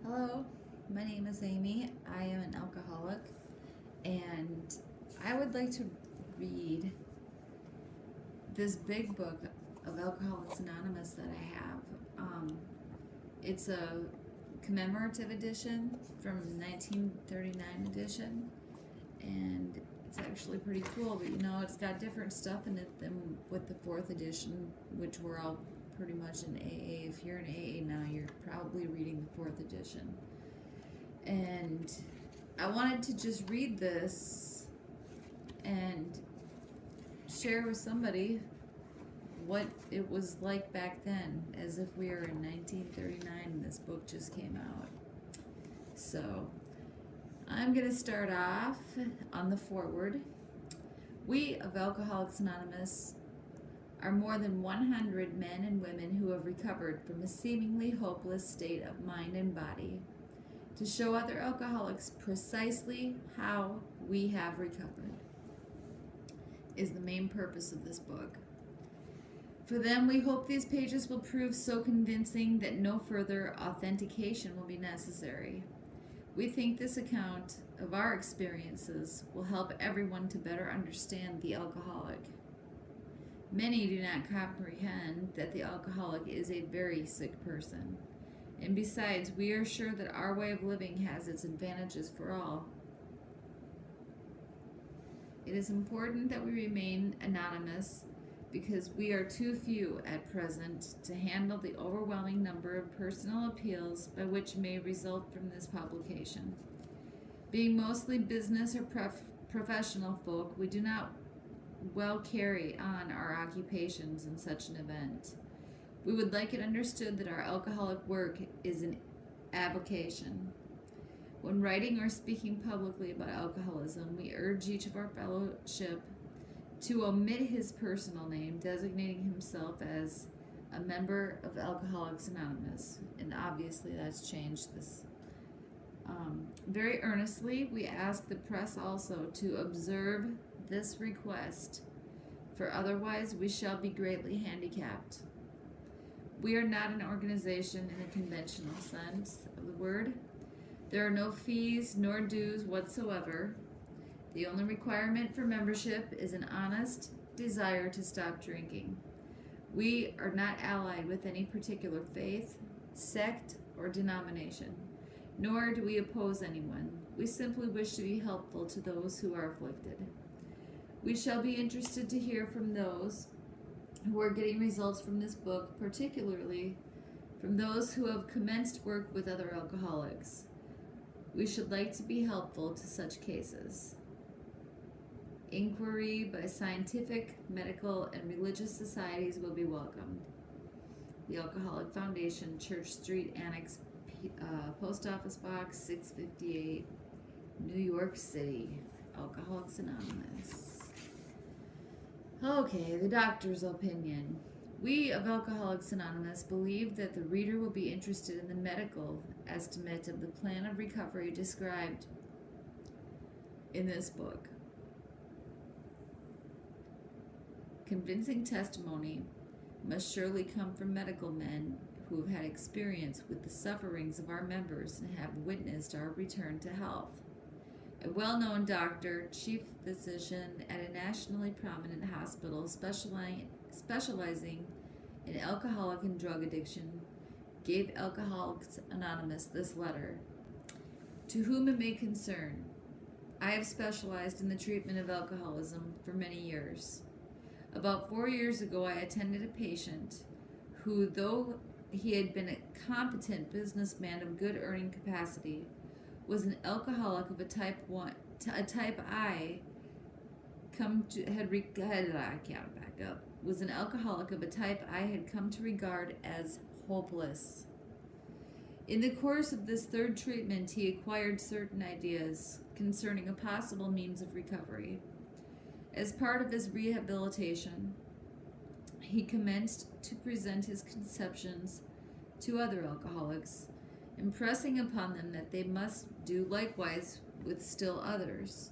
Hello, my name is Amy. I am an alcoholic, and I would like to read this big book of Alcoholics Anonymous that I have. It's a commemorative edition from 1939 edition, and it's actually pretty cool. But it's got different stuff in it than with the fourth edition, which we're all pretty much in AA. If you're in AA now, you're probably reading the fourth edition. And I wanted to just read this and share with somebody what it was like back then, as if we were in 1939 and this book just came out. So I'm going to start off on the foreword. We of Alcoholics Anonymous are more than 100 men and women who have recovered from a seemingly hopeless state of mind and body to show other alcoholics precisely how we have recovered is the main purpose of this book. For them, we hope these pages will prove so convincing that no further authentication will be necessary. We think this account of our experiences will help everyone to better understand the alcoholic. Many do not comprehend that the alcoholic is a very sick person. And besides, we are sure that our way of living has its advantages for all. It is important that we remain anonymous because we are too few at present to handle the overwhelming number of personal appeals by which may result from this publication. Being mostly business or professional folk, we do not well carry on our occupations in such an event. We would like it understood that our alcoholic work is an avocation. When writing or speaking publicly about alcoholism, we urge each of our fellowship to omit his personal name, designating himself as a member of Alcoholics Anonymous. And obviously that's changed this. Very earnestly, we ask the press also to observe this request, for otherwise we shall be greatly handicapped. We are not an organization in the conventional sense of the word. There are no fees nor dues whatsoever. The only requirement for membership is an honest desire to stop drinking. We are not allied with any particular faith, sect, or denomination, nor do we oppose anyone. We simply wish to be helpful to those who are afflicted. We shall be interested to hear from those who are getting results from this book, particularly from those who have commenced work with other alcoholics. We should like to be helpful to such cases. Inquiry by scientific, medical, and religious societies will be welcomed. The Alcoholic Foundation, Church Street Annex, Post Office Box 658, New York City. Alcoholics Anonymous. Okay, the doctor's opinion. We of Alcoholics Anonymous believe that the reader will be interested in the medical estimate of the plan of recovery described in this book. Convincing testimony must surely come from medical men who have had experience with the sufferings of our members and have witnessed our return to health. A well-known doctor, chief physician at a nationally prominent hospital specializing in alcoholic and drug addiction, gave Alcoholics Anonymous this letter. To whom it may concern, I have specialized in the treatment of alcoholism for many years. About 4 years ago, I attended a patient who, though he had been a competent businessman of good earning capacity, was an alcoholic of a type I was an alcoholic of a type I had come to regard as hopeless. In the course of this third treatment, he acquired certain ideas concerning a possible means of recovery. As part of his rehabilitation, he commenced to present his conceptions to other alcoholics, impressing upon them that they must do likewise with still others.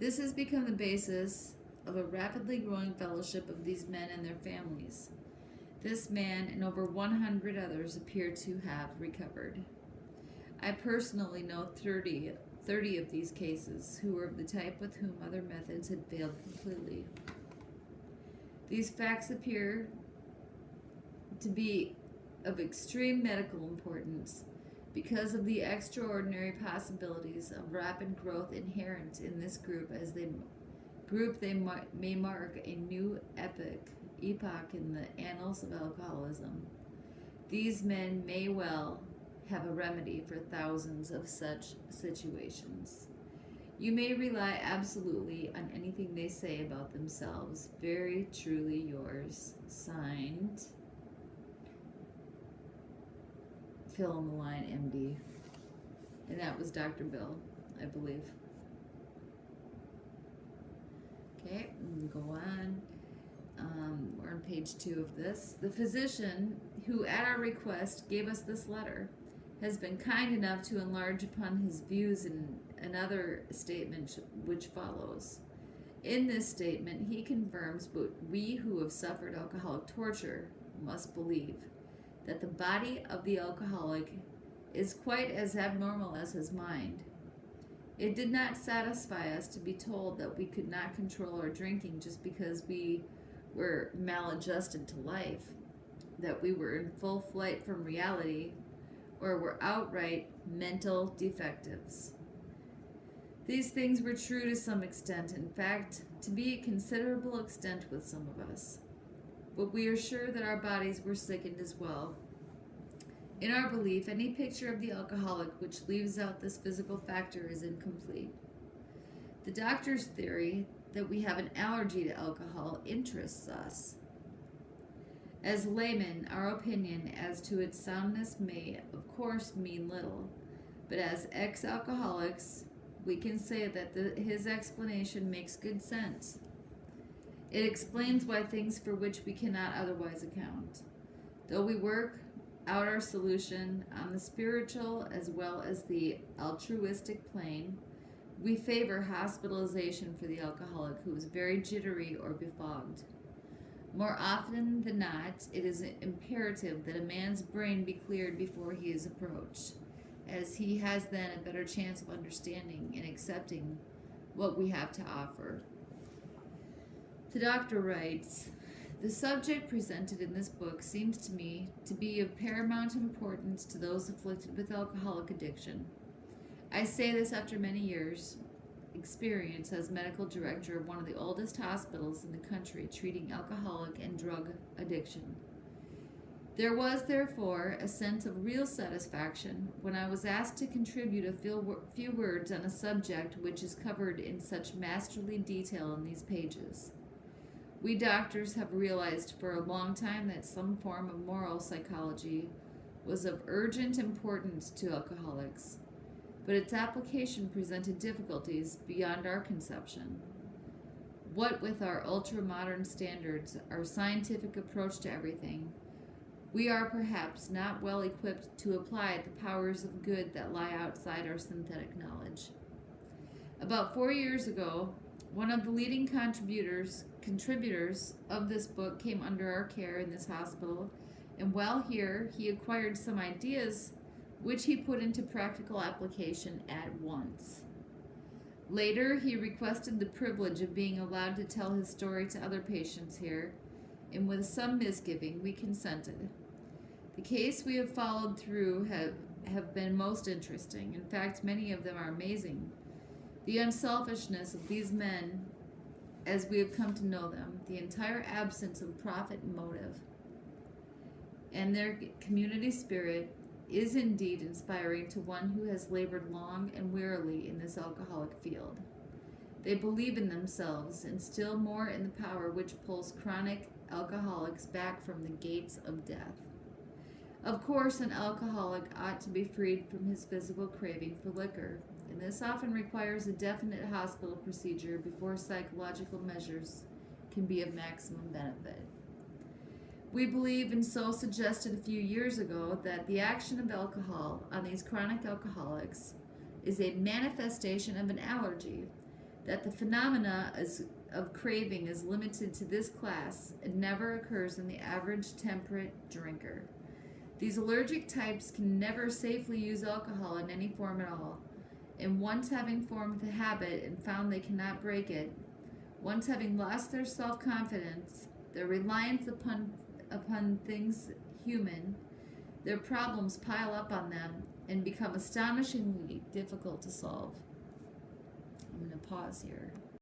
This has become the basis of a rapidly growing fellowship of these men and their families. This man and over 100 others appear to have recovered. I personally know 30 of these cases who were of the type with whom other methods had failed completely. These facts appear to be of extreme medical importance because of the extraordinary possibilities of rapid growth inherent in this group. As they may mark a new epoch in the annals of alcoholism. These men may well have a remedy for thousands of such situations. You may rely absolutely on anything they say about themselves. Very truly yours, signed, Phil on the line, MD. And that was Dr. Bill, I believe. Okay, go on. We're on page 2 of this. The physician who, at our request, gave us this letter has been kind enough to enlarge upon his views in another statement which follows. In this statement, he confirms what we who have suffered alcoholic torture must believe, that the body of the alcoholic is quite as abnormal as his mind. It did not satisfy us to be told that we could not control our drinking just because we were maladjusted to life, that we were in full flight from reality, or were outright mental defectives. These things were true to some extent, in fact, to be a considerable extent with some of us. But we are sure that our bodies were sickened as well. In our belief, any picture of the alcoholic which leaves out this physical factor is incomplete. The doctor's theory that we have an allergy to alcohol interests us. As laymen, our opinion as to its soundness may, of course, mean little, but as ex-alcoholics, we can say that his explanation makes good sense. It explains why things for which we cannot otherwise account. Though we work out our solution on the spiritual as well as the altruistic plane, we favor hospitalization for the alcoholic who is very jittery or befogged. More often than not, it is imperative that a man's brain be cleared before he is approached, as he has then a better chance of understanding and accepting what we have to offer. The doctor writes, the subject presented in this book seems to me to be of paramount importance to those afflicted with alcoholic addiction. I say this after many years' experience as medical director of one of the oldest hospitals in the country treating alcoholic and drug addiction. There was, therefore, a sense of real satisfaction when I was asked to contribute a few words on a subject which is covered in such masterly detail in these pages. We doctors have realized for a long time that some form of moral psychology was of urgent importance to alcoholics, but its application presented difficulties beyond our conception. What with our ultra-modern standards, our scientific approach to everything, we are perhaps not well equipped to apply the powers of good that lie outside our synthetic knowledge. About 4 years ago, one of the leading contributors of this book came under our care in this hospital, and while here, he acquired some ideas which he put into practical application at once. Later, he requested the privilege of being allowed to tell his story to other patients here, and with some misgiving, we consented. The case we have followed through have been most interesting. In fact, many of them are amazing. The unselfishness of these men, as we have come to know them, the entire absence of profit motive, and their community spirit is indeed inspiring to one who has labored long and wearily in this alcoholic field. They believe in themselves and still more in the power which pulls chronic alcoholics back from the gates of death. Of course, an alcoholic ought to be freed from his physical craving for liquor, and this often requires a definite hospital procedure before psychological measures can be of maximum benefit. We believe, and so suggested a few years ago, that the action of alcohol on these chronic alcoholics is a manifestation of an allergy, that the phenomena of craving is limited to this class and never occurs in the average temperate drinker. These allergic types can never safely use alcohol in any form at all. And once having formed the habit and found they cannot break it, once having lost their self-confidence, their reliance upon things human, their problems pile up on them and become astonishingly difficult to solve. I'm going to pause here.